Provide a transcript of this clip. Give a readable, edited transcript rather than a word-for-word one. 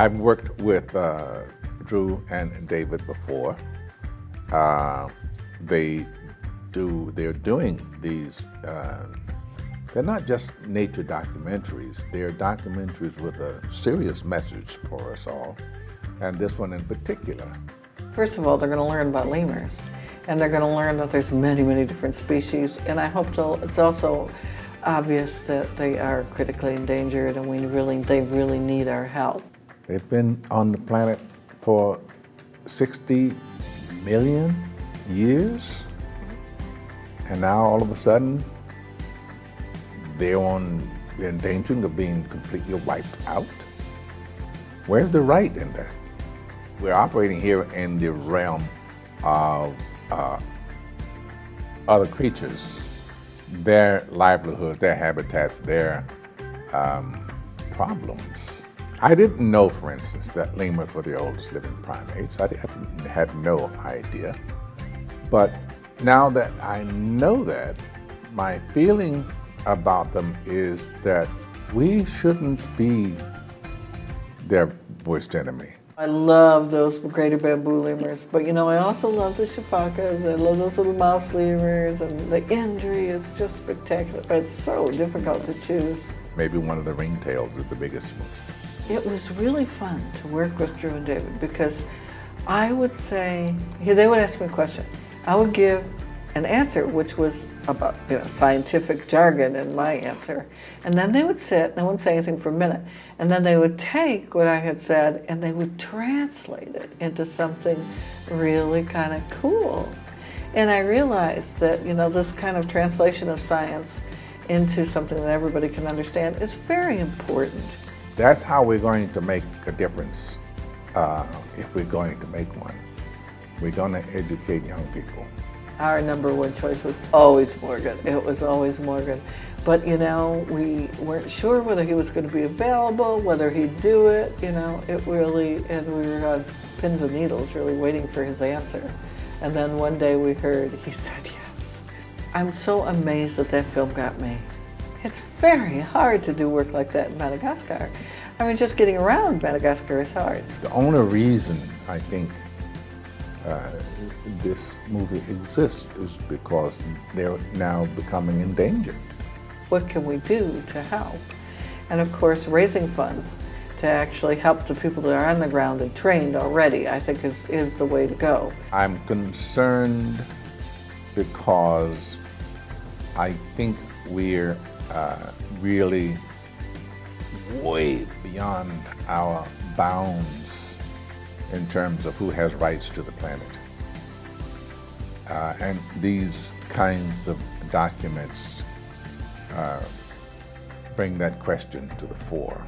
I've worked with Drew and David before. They're doing these, they're not just nature documentaries, they're documentaries with a serious message for us all, and this one in particular. First of all, they're going to learn about lemurs, and they're going to learn that there's many, many different species, and I hope it's also obvious that they are critically endangered and they really need our help. They've been on the planet for 60 million years, and now all of a sudden they're in danger of being completely wiped out. Where's the right in that? We're operating here in the realm of other creatures, their livelihoods, their habitats, their problems. I didn't know, for instance, that lemurs were the oldest living primates. I had no idea. But now that I know that, my feeling about them is that we shouldn't be their worst enemy. I love those greater bamboo lemurs, but you know, I also love the shifakas. I love those little mouse lemurs, and the injury is just spectacular. But it's so difficult to choose. Maybe one of the ringtails is the biggest one. It was really fun to work with Drew and David because I would say, they would ask me a question. I would give an answer which was about scientific jargon in my answer, and then they would sit, they wouldn't say anything for a minute, and then they would take what I had said and they would translate it into something really kind of cool. And I realized that this kind of translation of science into something that everybody can understand is very important. That's how we're going to make a difference, if we're going to make one. We're going to educate young people. Our number one choice was always Morgan. It was always Morgan. But we weren't sure whether he was going to be available, whether he'd do it, and we were on pins and needles really waiting for his answer. And then one day we heard he said yes. I'm so amazed that film got made. It's very hard to do work like that in Madagascar. I mean, just getting around Madagascar is hard. The only reason I think this movie exists is because they're now becoming endangered. What can we do to help? And of course, raising funds to actually help the people that are on the ground and trained already, I think is the way to go. I'm concerned because I think we're really way beyond our bounds in terms of who has rights to the planet. And these kinds of documents bring that question to the fore.